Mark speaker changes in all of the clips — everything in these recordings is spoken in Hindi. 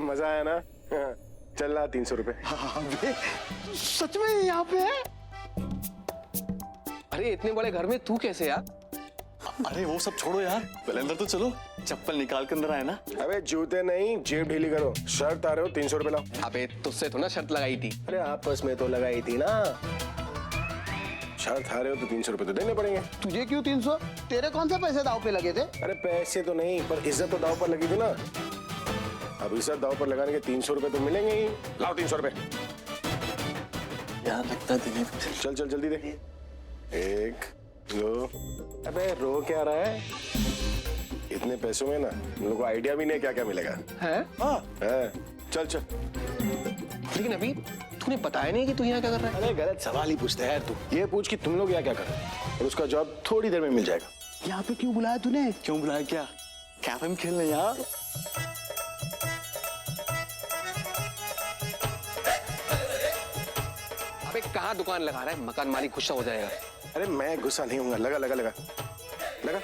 Speaker 1: मजा आया ना? चल ना 300 रुपए।
Speaker 2: सच में यहाँ पे है?
Speaker 3: अरे इतने बड़े घर में तू कैसे यार?
Speaker 4: अरे वो सब छोड़ो यार, पहले अंदर तो चलो। चप्पल निकाल के अंदर आए ना।
Speaker 1: अबे जूते नहीं, जेब ढीली करो। शर्ट आ रहे हो 300 रुपए लाओ।
Speaker 3: अबे तुझसे तो ना शर्त लगाई थी।
Speaker 1: अरे आपस में तो लगाई थी ना। शर्ट आ रहे हो तो 300 रुपए तो देने पड़ेंगे।
Speaker 2: तुझे क्यों 300? तेरे कौन से पैसे दाव पे लगे थे?
Speaker 1: अरे पैसे तो नहीं, पर इज्जत तो दाव पर लगी थी ना। अब इज्जत दाव पर लगाने के 300 रुपए तो मिलेंगे ही। लाओ 300 रुपए।
Speaker 4: यार लगता है दिलीप।
Speaker 1: चल चल जल्दी दे। 1 2। अबे रो क्या रहा है? इतने पैसों में ना हम लोग को आइडिया भी नहीं क्या क्या मिलेगा।
Speaker 3: है?
Speaker 1: है। चल चल।
Speaker 3: लेकिन अभी तूने बताया नहीं कि तू यहाँ क्या कर रहा है?
Speaker 1: अरे गलत सवाल ही पूछते है यार तू। ये पूछ कि तुम लोग यहाँ क्या कर रहे हो, और उसका जवाब थोड़ी देर में मिल जाएगा।
Speaker 2: यहाँ पे क्यों बुलाया तूने?
Speaker 4: क्यों बुलाया? क्या कैरम खेलने यार?
Speaker 3: अबे कहाँ दुकान लगा रहा है? मकान मालिक गुस्सा हो जाएगा।
Speaker 1: अरे मैं गुस्सा नहीं हूँ। लगा लगा लगा लगा।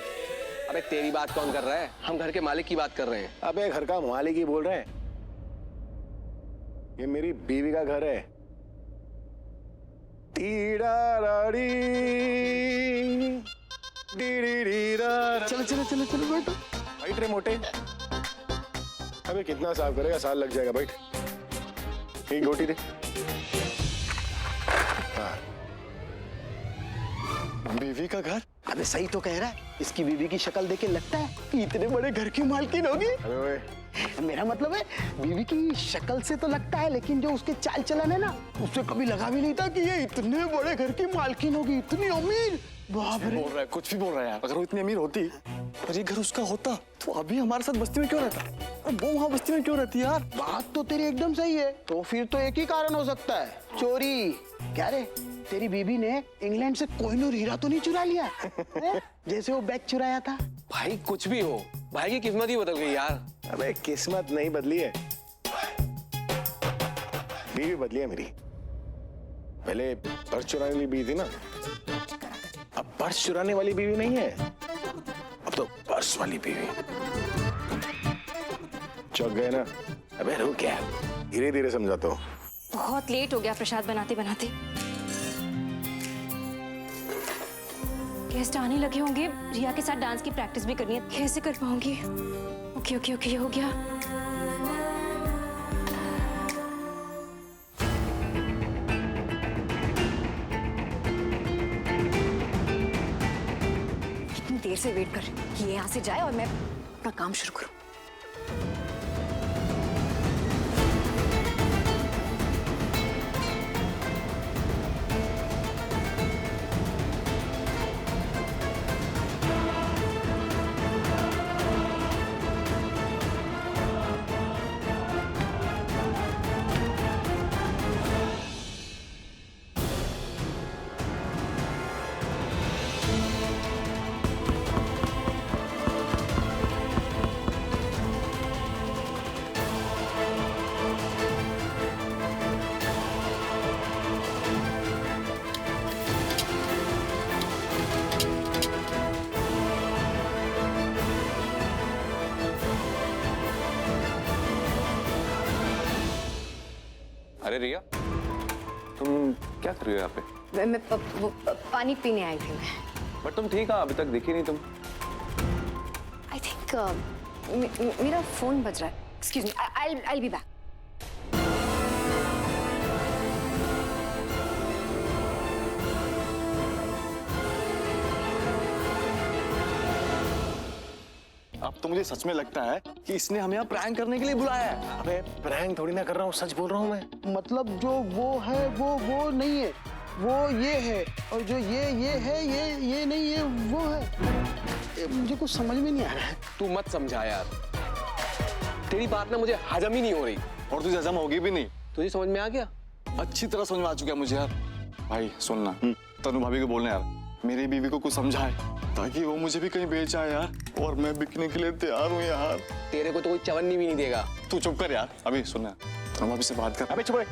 Speaker 3: अबे तेरी बात कौन कर रहा है? हम घर के मालिक की बात कर रहे हैं।
Speaker 1: अबे घर का मालिक ही बोल रहे हैं। ये मेरी बीवी का घर है।
Speaker 2: चलो चलो चलो चलो बैठो।
Speaker 1: बैठ रे मोटे। अबे कितना साफ करेगा, साल लग जाएगा। बैठ। एक रोटी दे। हाँ।
Speaker 4: बीवी का घर?
Speaker 2: अबे सही तो कह रहा है। इसकी बीवी की शक्ल देख के लगता है कि इतने बड़े घर की मालकिन होगी।
Speaker 1: अबे ओए,
Speaker 2: मेरा मतलब है बीवी की शक्ल से तो लगता है, लेकिन जो उसके चाल चलन है ना, उससे कभी लगा भी नहीं था कि ये इतने बड़े घर की मालकिन होगी, इतनी अमीर। बाप रे।
Speaker 4: बोल रहा है, कुछ भी बोल रहा है यार। अगर वो इतनी अमीर होती और ये घर उसका होता तो अभी हमारे साथ बस्ती में क्यों रहता? और वो वहाँ बस्ती में क्यों रहती यार?
Speaker 2: बात तो तेरी एकदम सही है। तो फिर तो एक ही कारण हो सकता है, चोरी। क्या रे, तेरी बीबी ने इंग्लैंड से कोहिनूर हीरा तो नहीं चुरा लिया? जैसे वो बैग चुराया था।
Speaker 3: भाई कुछ भी हो, भाई की किस्मत ही बदल गई यार।
Speaker 1: अबे किस्मत नहीं बदली है, बीवी बदली है मेरी। पहले पर्स चुराने वाली बीवी थी ना, अब पर्स चुराने वाली बीवी नहीं है, अब तो पर्स वाली बीवी। चौंक गए ना? अबे रो क्या, धीरे धीरे समझाता हूँ।
Speaker 5: बहुत लेट हो गया प्रसाद बनाते बनाते। गेस्ट आने लगे होंगे, रिया के साथ डांस की प्रैक्टिस भी करनी है, कैसे कर पाऊंगी? ओके ओके ओके, हो गया। इतनी देर से वेट कर रही हूं कि ये यहाँ से जाए और मैं अपना काम शुरू करूं।
Speaker 3: अरे रिया, तुम क्या कर रही हो यहाँ पे?
Speaker 5: मैं पानी पीने आई थी मैं।
Speaker 3: बट तुम ठीक है, अभी तक दिखी नहीं तुम।
Speaker 5: आई थिंक मेरा फोन बज रहा है। Excuse me, I be back.
Speaker 4: अब तो मुझे सच में लगता है कि इसने हमें यहाँ प्रैंक करने के लिए बुलाया है।
Speaker 1: अबे प्रैंक थोड़ी ना कर रहा हूँ, सच बोल रहा हूँ मैं।
Speaker 2: मतलब जो वो है वो नहीं है, वो ये है, और जो ये है ये नहीं है, वो है। मुझे कुछ समझ में नहीं आ रहा है।
Speaker 3: तू मत समझा यार, तेरी बात ना मुझे हजम ही नहीं हो रही।
Speaker 4: और तुझे हजम होगी भी नहीं।
Speaker 3: तुझे समझ में आ गया?
Speaker 4: अच्छी तरह समझ में आ चुका है मुझे यार। भाई सुनना, तनु भाभी को बोलना यार, मेरी बीवी को कुछ समझाए ताकि वो मुझे भी कहीं भेज जाए यार, और मैं बिकने के लिए तैयार हूँ यार।
Speaker 3: तेरे को तो कोई चवन्नी भी नहीं देगा।
Speaker 4: तू चुप कर यार, अभी सुनना, तनु भाभी से बात कर।
Speaker 1: अबे चुप रहे।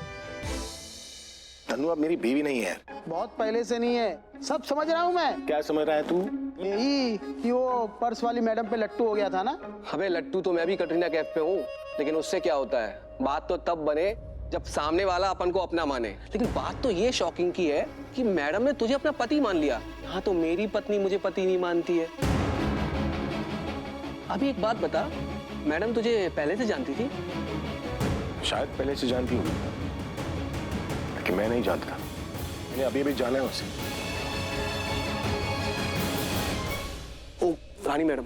Speaker 1: तनु अब मेरी बीवी नहीं है यार।
Speaker 2: बहुत पहले से नहीं है, सब समझ रहा हूँ मैं।
Speaker 1: क्या समझ रहा है तू?
Speaker 2: यही कि वो पर्स वाली मैडम पे लट्टू हो गया था ना।
Speaker 6: अबे लट्टू तो मैं भी कटरीना कैफ पे हूँ, लेकिन उससे क्या होता है, बात तो तब बने जब सामने वाला अपन को अपना माने। लेकिन बात तो ये शॉकिंग की है कि मैडम ने तुझे अपना पति मान लिया। हाँ, तो मेरी पत्नी मुझे पति नहीं मानती है। अभी एक बात बता, मैडम तुझे पहले से जानती थी?
Speaker 1: शायद पहले से जानती होगी, लेकिन मैं नहीं जानता। मैंने अभी भी जाना है उसे।
Speaker 6: ओ रानी मैडम,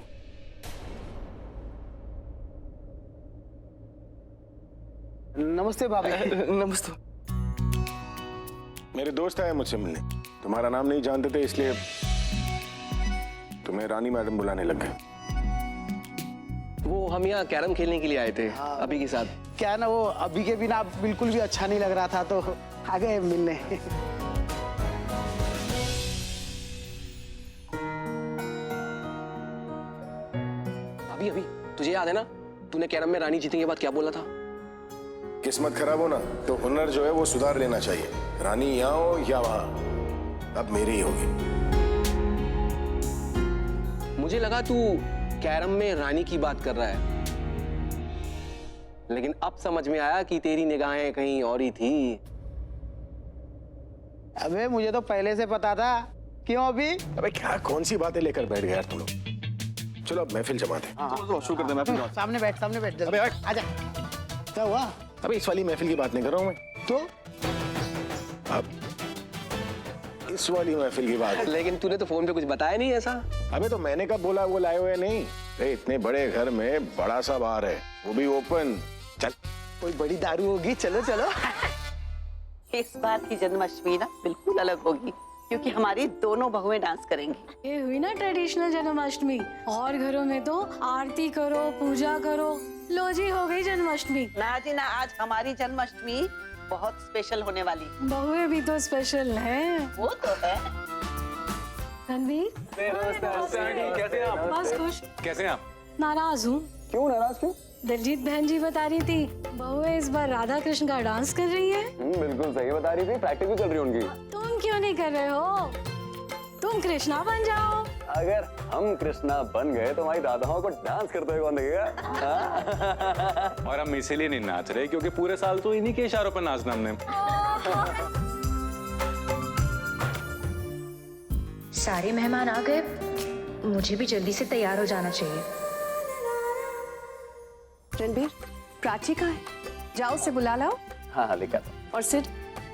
Speaker 2: नमस्ते भाभी।
Speaker 6: नमस्ते।
Speaker 1: मेरे दोस्त आए मुझसे मिलने, तुम्हारा नाम नहीं जानते थे इसलिए तुम्हें रानी मैडम बुलाने लग गए।
Speaker 6: वो हम यहाँ कैरम खेलने के लिए आए थे अभी के साथ।
Speaker 2: क्या है ना, वो अभी के बिना बिल्कुल भी अच्छा नहीं लग रहा था तो आ गए मिलने।
Speaker 6: अभी अभी तुझे याद है ना, तूने कैरम में रानी जीतने के बाद क्या बोला था?
Speaker 1: किस्मत खराब हो ना तो हुनर जो है वो सुधार लेना चाहिए। रानी यहाँ हो या वहां, अब मेरी ही होगी।
Speaker 6: मुझे लगा तू कैरम में रानी की बात कर रहा है, लेकिन अब समझ में आया कि तेरी निगाहें कहीं और ही थी।
Speaker 2: अबे मुझे तो पहले से पता था। क्यों अभी?
Speaker 1: अबे क्या कौन सी बातें लेकर बैठ गए यार तुम लोग। चलो अब महफिल जमाते हैं।
Speaker 4: तो शुरू कर दे, मैं फिर
Speaker 2: सामने बैठ जल्दी।
Speaker 1: अबे हट।
Speaker 2: आजा। क्या हुआ?
Speaker 1: अबे इस वाली महफिल की बात नहीं कर रहा हूं मैं,
Speaker 2: तो
Speaker 1: अब इस वाली महफिल की बात।
Speaker 6: लेकिन तूने तो फोन पे कुछ बताया नहीं ऐसा।
Speaker 1: अबे तो मैंने कब बोला वो लाए हुए नहीं। अरे इतने बड़े घर में बड़ा सा बार है, वो भी ओपन। चल
Speaker 2: कोई बड़ी दारू होगी। चलो चलो।
Speaker 7: इस बार की जन्माष्टमी ना बिल्कुल अलग होगी, क्योंकि हमारी दोनों बहुएं डांस करेंगी।
Speaker 8: ये हुई ना ट्रेडिशनल जन्माष्टमी। और घरों में तो आरती करो, पूजा करो, लो जी हो गई जन्माष्टमी।
Speaker 7: ना जी ना, आज हमारी जन्माष्टमी बहुत स्पेशल होने वाली।
Speaker 8: बहुएं भी तो स्पेशल हैं।
Speaker 7: वो तो है।
Speaker 8: रणवीर,
Speaker 3: कैसे हैं आप?
Speaker 8: बस खुश।
Speaker 3: कैसे हैं आप?
Speaker 8: नाराज हूँ।
Speaker 6: क्यों नाराज क्यों?
Speaker 8: दिलजीत बहन जी बता रही थी बहुएं इस बार राधा कृष्ण का डांस कर रही है।
Speaker 6: बिल्कुल सही बता रही थी, प्रैक्टिस भी चल रही है उनकी।
Speaker 8: तुम क्यों नहीं कर रहे हो? तुम कृष्णा बन जाओ।
Speaker 6: अगर हम कृष्णा बन गए तो हमारी राधाओं को डांस करते हुए कौन देखेगा?
Speaker 3: और हम इसीलिए नहीं नाच रहे क्योंकि पूरे साल तो इन्हीं के इशारों पर नाचना हमने।
Speaker 9: सारे मेहमान आ गए, मुझे भी जल्दी से तैयार हो जाना चाहिए।
Speaker 5: रणबीर, प्राची कहाँ है? जाओ उसे बुला लाओ।
Speaker 6: हाँ लेकर।
Speaker 5: और सिड,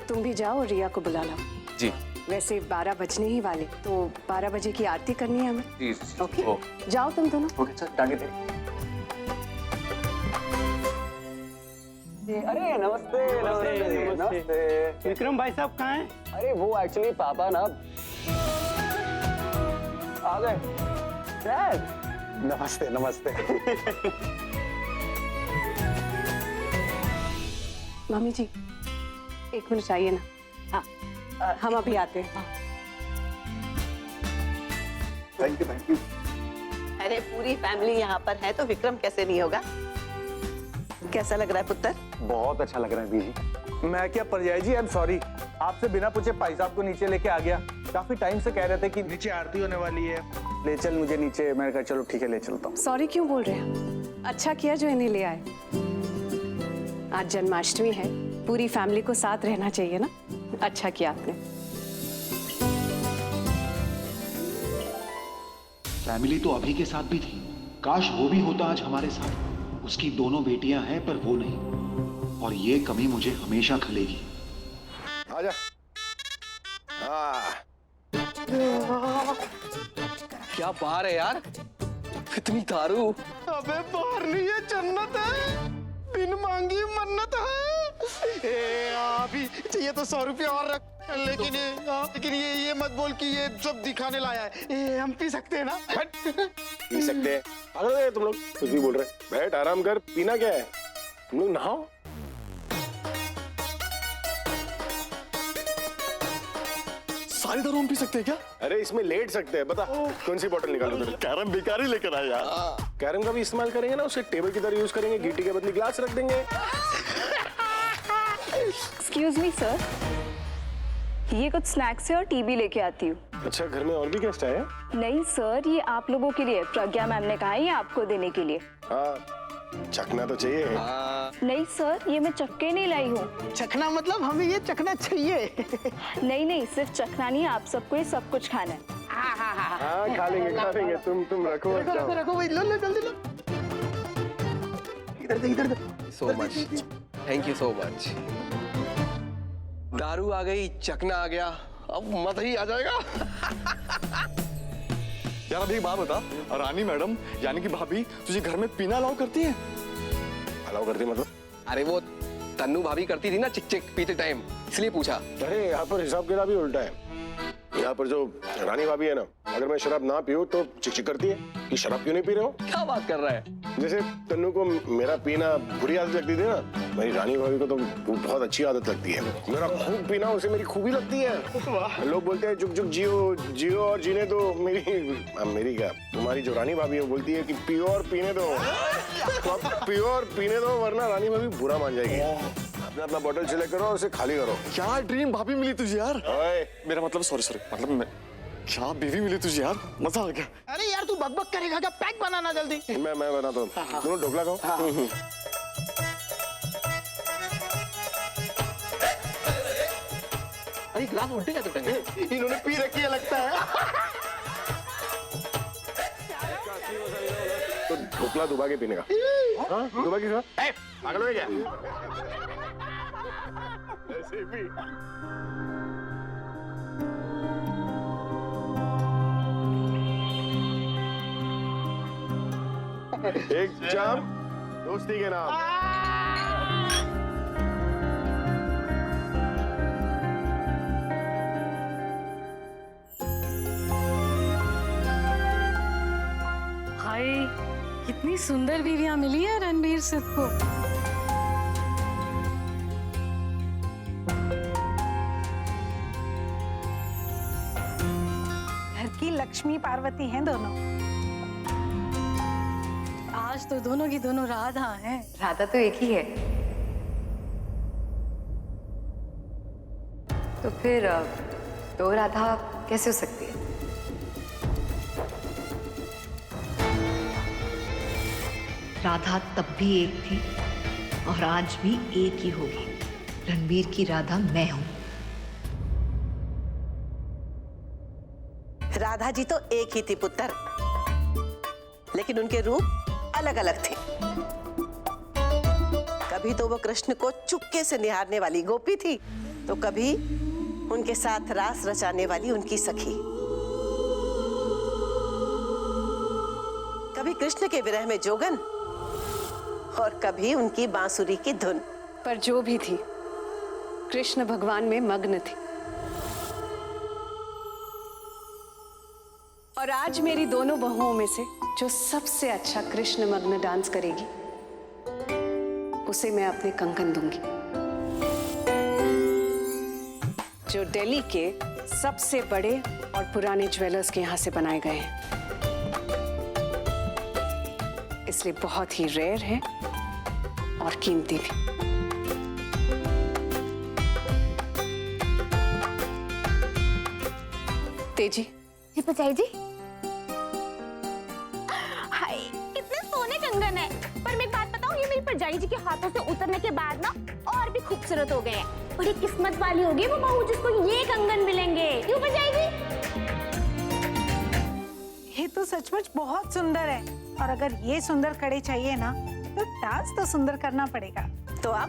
Speaker 5: तुम भी जाओ और रिया को बुला लाओ।
Speaker 3: जी
Speaker 5: वैसे 12 बजने ही वाले, तो 12 बजे की आरती करनी है हमें।
Speaker 3: जी।
Speaker 5: ओके, जाओ तुम दोनों।
Speaker 6: ओके चल, टांगे तेरी। अरे नमस्ते नमस्ते नमस्ते।
Speaker 2: विक्रम भाई साहब कहाँ हैं?
Speaker 6: अरे वो एक्चुअली पापा ना आ गए। डैड, नमस्ते नमस्ते।
Speaker 5: मम्मी जी, एक मिनट चाहिए ना। हाँ, हम अभी आते हैं।
Speaker 4: Thank you.
Speaker 7: अरे पूरी फैमिली यहाँ पर है तो विक्रम कैसे नहीं होगा। कैसा लग रहा है पुत्र?
Speaker 4: बहुत अच्छा लग रहा है बीजी।
Speaker 10: मैं क्या परजाई जी, आई एम सॉरी, आपसे बिना पूछे भाई साहब को नीचे लेके आ गया। काफी टाइम से कह रहे थे कि नीचे आरती होने वाली है, ले चल मुझे नीचे। मैंने कहा चलो ठीक है ले चलता हूँ।
Speaker 5: सॉरी क्यों बोल रहे हैं? अच्छा किया जो इन्हें ले आए। आज जन्माष्टमी है, पूरी फैमिली को साथ रहना चाहिए ना। अच्छा किया आपने।
Speaker 11: फैमिली तो अभी के साथ भी थी, काश वो भी होता आज हमारे साथ। उसकी दोनों बेटियां हैं पर वो नहीं, और ये कमी मुझे हमेशा खलेगी।
Speaker 1: आजा।
Speaker 6: क्या बार है यार, इतनी दारू।
Speaker 2: अबे बाहर नहीं है, जन्नत है। बिन मांगी मन्नत है। अभी चाहिए तो 100 रुपया और रख। लेकिन ये मत बोल कि ये सब दिखाने लाया है। हम पी सकते हैं ना?
Speaker 1: पी सकते हैं। पागल है तुम लोग, कुछ भी बोल रहे। बैठ आराम कर, पीना क्या है? तुम लोग नहाओ।
Speaker 4: सारी दारू हम पी सकते हैं क्या?
Speaker 1: अरे इसमें लेट सकते हैं। बता कौन सी बोतल निकालो तेरे?
Speaker 4: कैरम बेकार ही लेकर आया यार।
Speaker 1: कैरम का भी इस्तेमाल करेंगे ना, उसे टेबल की तरह यूज करेंगे, गीटी के बदले ग्लास रख देंगे।
Speaker 5: एक्सक्यूज मी सर,
Speaker 9: ये कुछ स्नैक्स है और टी भी लेके आती हूँ।
Speaker 1: अच्छा, घर में और भी गेस्ट आए हैं?
Speaker 9: नहीं सर, ये आप लोगों के लिए। प्रज्ञा मैम ने कहा है ये आपको देने के लिए।
Speaker 1: हाँ, चखना तो चाहिए।
Speaker 9: नहीं सर, ये मैं चक्के नहीं लाई हूँ।
Speaker 2: चखना मतलब हमें ये चखना चाहिए।
Speaker 9: नहीं नहीं, सिर्फ चखना नहीं, आप सबको ये सब कुछ खाना है।
Speaker 1: हाँ, खा लेंगे। तुम रखो और जाओ।
Speaker 2: रखो भाई, लो जल्दी लो। इधर दे।
Speaker 6: So much, thank you so much. दारू आ गई, चखना आ गया, अब मत ही आ जाएगा।
Speaker 4: यार अभी एक बात बता, रानी मैडम यानी कि भाभी तुझे घर में पीना अलाउ करती है?
Speaker 1: अलाउ करती मतलब?
Speaker 6: अरे वो तन्नू भाभी करती थी ना चिक चिक पीते टाइम, इसलिए पूछा।
Speaker 1: अरे यहाँ पर हिसाब किताब ही उल्टा है। यहाँ पर जो रानी भाभी है ना, अगर मैं शराब ना पीऊं तो चिक करती है कि शराब क्यों नहीं पी रहे हो।
Speaker 6: क्या बात कर रहा है?
Speaker 1: जैसे तन्नू को मेरा पीना बुरी आदत लगती थी ना, मेरी रानी भाभी को तो वो बहुत अच्छी आदत लगती है। मेरा खूब पीना उसे मेरी खूबी लगती है। लोग बोलते हैं जुग जुग जियो और जीने दो। मेरी क्या, तुम्हारी जो रानी भाभी है वो बोलती है कि पियो और पीने दो। तो पियो और पीने दो, वरना रानी भाभी बुरा मान जाएगी। अपना बोतल सिलेक्ट करो और उसे खाली करो।
Speaker 4: क्या ड्रीम भाभी मिली तुझे यार।
Speaker 1: ओए,
Speaker 4: मेरा मतलब सॉरी मतलब क्या बीवी मिली तुझे यार, मजा आ गया।
Speaker 2: अरे यार तू बकबक करेगा क्या? पैक बनाना जल्दी।
Speaker 1: मैं बनाता हूँ। दोनों ढोकला खाओ।
Speaker 6: अरे ग्लास उल्टे क्या टूटेंगे?
Speaker 2: इन्होंने पी रखी है लगता है।
Speaker 1: तो ढोकला दुबा के पीने का। हाँ, दुबा के खा। पागल हो क्या? ऐसे भी। एक जाम दोस्ती के नाम।
Speaker 8: हाय, कितनी सुंदर बीवियां मिली है रणबीर सिंह को।
Speaker 12: घर की लक्ष्मी पार्वती हैं दोनों।
Speaker 8: आज तो दोनों की दोनों राधा हैं।
Speaker 9: राधा तो एक ही है। तो फिर दो राधा कैसे हो सकती है?
Speaker 12: राधा तब भी एक थी और आज भी एक ही होगी। रणबीर की राधा मैं हूं।
Speaker 7: राधा जी तो एक ही थी पुत्र, लेकिन उनके रूप अलग अलग थे। कभी तो वो कृष्ण को चुपके से निहारने वाली गोपी थी, तो कभी उनके साथ रास रचाने वाली उनकी सखी। कभी कृष्ण के विरह में जोगन और कभी उनकी बांसुरी की धुन।
Speaker 5: पर जो भी थी, कृष्ण भगवान में मग्न थी। और आज मेरी दोनों बहुओं में से जो सबसे अच्छा कृष्ण मग्न डांस करेगी, उसे मैं अपने कंकन दूंगी, जो दिल्ली के सबसे बड़े और पुराने ज्वेलर्स के यहां से बनाए गए हैं। इसलिए बहुत ही रेयर है और कीमती भी। तेजी,
Speaker 8: जी पचाई जी।
Speaker 13: हाय, कितने सोने कंगन है। पर मैं एक बात बताऊं, ये मेरी परजाई जी के हाथों से उतरने के बाद ना और भी खूबसूरत हो गए हैं। बड़ी किस्मत वाली होगी वो बहू जिसको ये कंगन मिलेंगे। क्यों परजाई जी?
Speaker 12: ये तो सचमुच बहुत सुंदर है, और अगर ये सुंदर कड़े चाहिए ना तो डांस तो सुंदर करना पड़ेगा।
Speaker 7: तो अब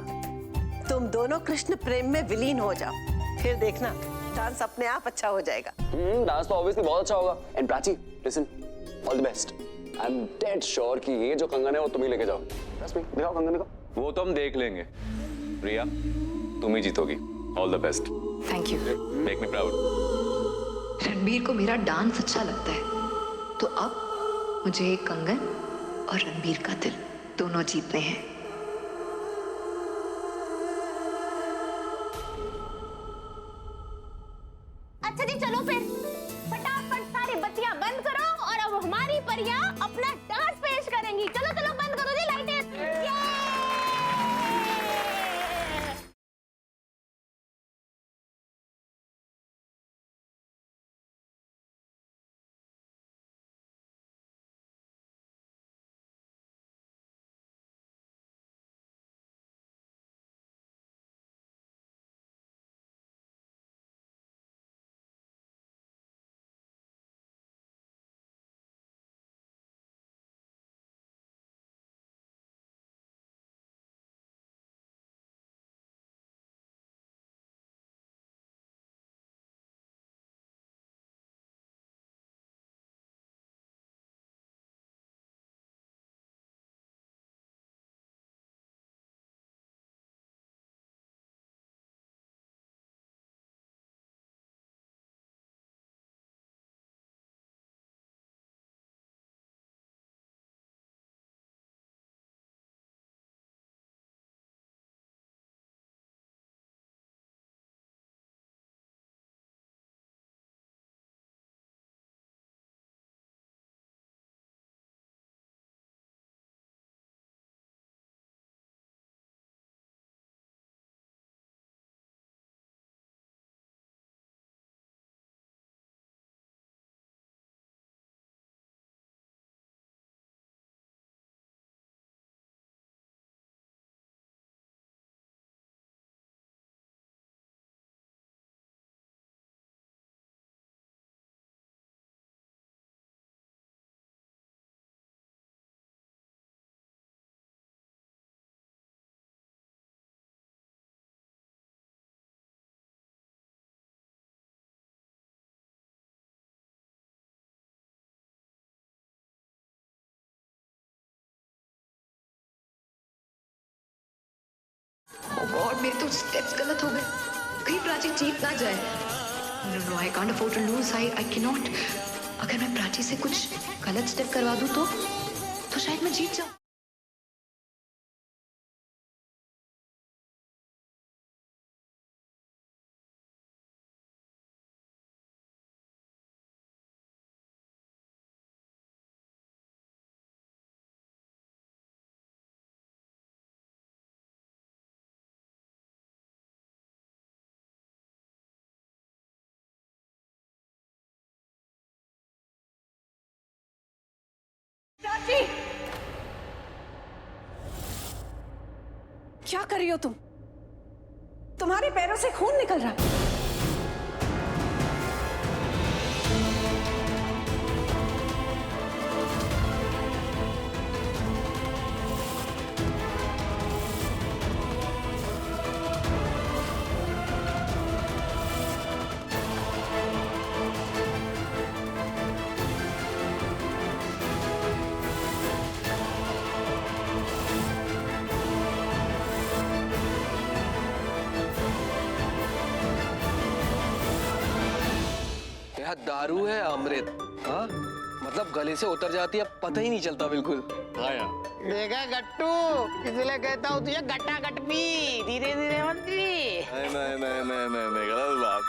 Speaker 7: तुम दोनों कृष्ण प्रेम में विलीन हो जाओ, फिर देखना डांस अपने आप अच्छा हो जाएगा।
Speaker 6: डांस तो ऑब्वियसली बहुत अच्छा होगा। And Prachi, listen, all the best. I am dead sure कि ये जो कंगन है वो तुम ही लेके जाओ। ट्रस्ट मी, दिखाओ कंगन को।
Speaker 3: वो तो हम देख लेंगे। रिया, तुम ही जीतोगी। All the best.
Speaker 9: Thank you.
Speaker 3: Make me proud.
Speaker 12: Ranbir को मेरा डांस अच्छा लगता है, तो अब मुझे एक कंगन और रणबीर का दिल दोनों जीतने हैं।
Speaker 13: अच्छा जी, चलो फिर फटाफट सारी बत्तियां बंद करो और अब हमारी परियां अपना डांस पेश करेंगी। चलो चलो बंद करो जी लाइटें।
Speaker 12: गॉड, मेरे तो स्टेप्स गलत हो गए, कहीं प्राची जीत ना जाए। No, I can't afford to lose, I can not. अगर मैं प्राची से कुछ गलत स्टेप करवा दूं तो शायद मैं जीत जाऊं।
Speaker 5: प्राची, क्या कर रही हो तुम? तुम्हारे पैरों से खून निकल रहा है।
Speaker 6: दारू है अमृत, हाँ मतलब गले से उतर जाती है, पता ही नहीं चलता बिल्कुल। हाँ यार
Speaker 2: देखा गट्टू, इसलिए कहता हूँ तुझे गट्टा गट पी, धीरे धीरे मत पी।
Speaker 4: नहीं, गलत बात।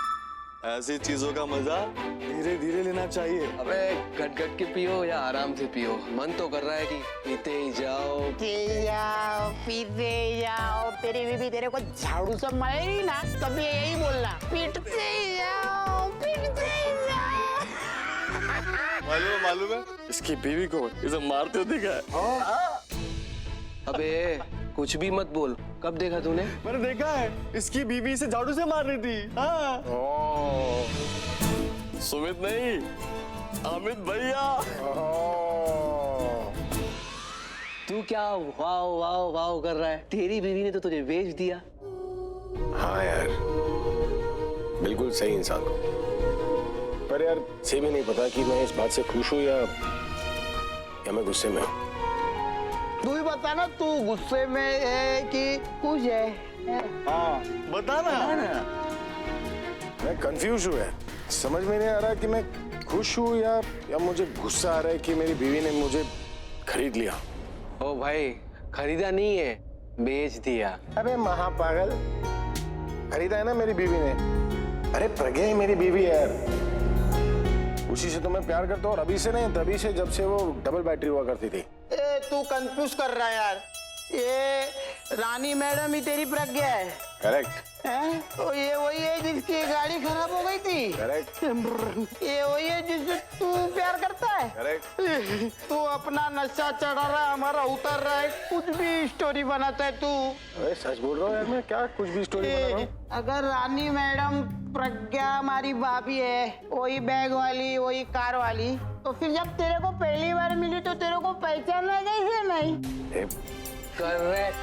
Speaker 4: ऐसी चीजों का मजा धीरे धीरे लेना चाहिए।
Speaker 6: अबे गट गट के पियो या आराम से पियो, मन तो कर रहा है कि पीते ही जाओ,
Speaker 2: पीते जाओ। तेरी बीबी तेरे को झाड़ू से मारेगी ना, कभी यही बोलना, पीटते ही जाओ, पीटते ही जाओ।
Speaker 4: मालूम है इसकी बीवी को इसे मारते हो देखा है?
Speaker 6: अबे कुछ भी मत बोल, कब देखा तूने?
Speaker 4: मैंने देखा है, इसकी बीवी इसे झाड़ू से मार रही थी। हाँ। सुमित नहीं, अमित भैया।
Speaker 6: तू क्या वाव वाव वाव कर रहा है? तेरी बीवी ने तो तुझे बेच दिया।
Speaker 1: हाँ यार, बिल्कुल सही इंसान को। पर यार से भी नहीं पता कि मैं इस बात से खुश हूँ या मैं गुस्से में हूँ।
Speaker 2: तू ही बता ना, तू गुस्से में है कि खुश है?
Speaker 4: हाँ बता ना।
Speaker 1: मैं कंफ्यूज हूँ यार, समझ में नहीं आ रहा कि मैं खुश हूँ या मुझे गुस्सा आ रहा है कि मेरी बीवी ने मुझे खरीद लिया।
Speaker 6: ओ भाई, खरीदा नहीं है, बेच दिया।
Speaker 1: अबे महापागल, खरीदा है ना मेरी बीवी ने। अरे प्रज्ञा ही मेरी बीवी है यार, उसी से तो मैं प्यार करता हूँ, और अभी से नहीं तभी से, जब से वो डबल बैटरी हुआ करती थी।
Speaker 2: तू कंफ्यूज कर रहा है यार, ये रानी मैडम ही तेरी प्रज्ञा है।
Speaker 1: करेक्ट
Speaker 2: हैं? तो ये वही है जिसकी गाड़ी खराब हो गई थी।
Speaker 1: करेक्ट।
Speaker 2: ये वही है जिससे तू प्यार करता है।
Speaker 1: करेक्ट।
Speaker 2: तू अपना नशा चढ़ा रहा है, हमारा उतर रहा है, कुछ भी स्टोरी बनाता है तू।
Speaker 1: अरे सच बोल रहा हूँ यार, मैं क्या कुछ भी स्टोरी बना रहा हूँ?
Speaker 2: अगर रानी मैडम प्रज्ञा हमारी भाभी है, वही बैग वाली, वही कार वाली, तो फिर जब तेरे को पहली बार मिली तो तेरे को पहचाना कैसे नहीं?
Speaker 6: करेक्ट।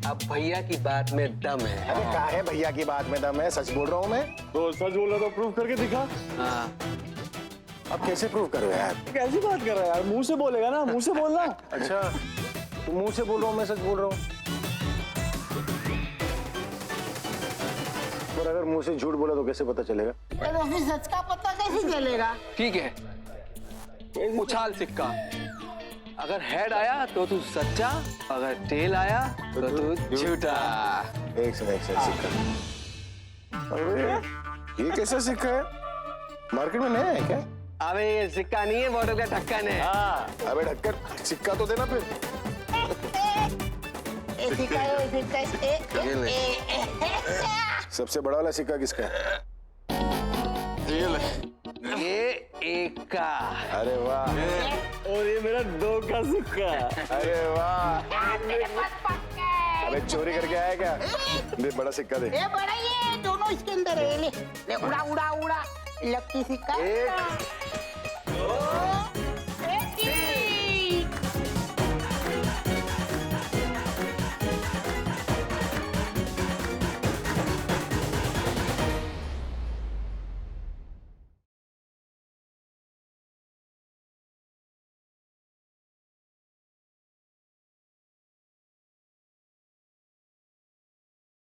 Speaker 6: अब भैया की बात में दम है।
Speaker 1: अरे क्या है भैया की बात में दम है? सच बोल रहा हूँ मैं।
Speaker 4: तो सच बोल रहा तो प्रूफ करके दिखा।
Speaker 6: हाँ।
Speaker 1: अब कैसे प्रूव करो यार?
Speaker 4: कैसी बात कर रहा है यार? मुंह से बोलेगा ना, मुंह से बोलना।
Speaker 1: अच्छा, तू मुंह से बोल रहा हूँ, मैं सच बोल रहा हूँ। और अगर मुंह से झूठ बोला तो कैसे पता चलेगा?
Speaker 2: तो फिर सच का पता कैसे चलेगा?
Speaker 6: ठीक है, उछाल सिक्का। अगर हेड आया तो तू सच्चा, अगर टेल आया तो तू झूठा।
Speaker 1: एक से सिक्का। अरे ये कैसा सिक्का है? मार्केट में नया है क्या?
Speaker 6: अबे ये सिक्का नहीं है, बॉटल का ढक्कन है।
Speaker 1: हाँ। अबे ढक्कन सिक्का तो देना फिर। सबसे बड़ा वाला सिक्का किसका है?
Speaker 6: ये एक का।
Speaker 1: अरे वाह।
Speaker 4: और ये मेरा 2 का सिक्का।
Speaker 1: अरे वाह। अबे चोरी करके आया क्या? दे बड़ा सिक्का दे।
Speaker 2: ये बड़ा, ये दोनों इसके अंदर है। ले उड़ा उड़ा उड़ा, लक्की सिक्का।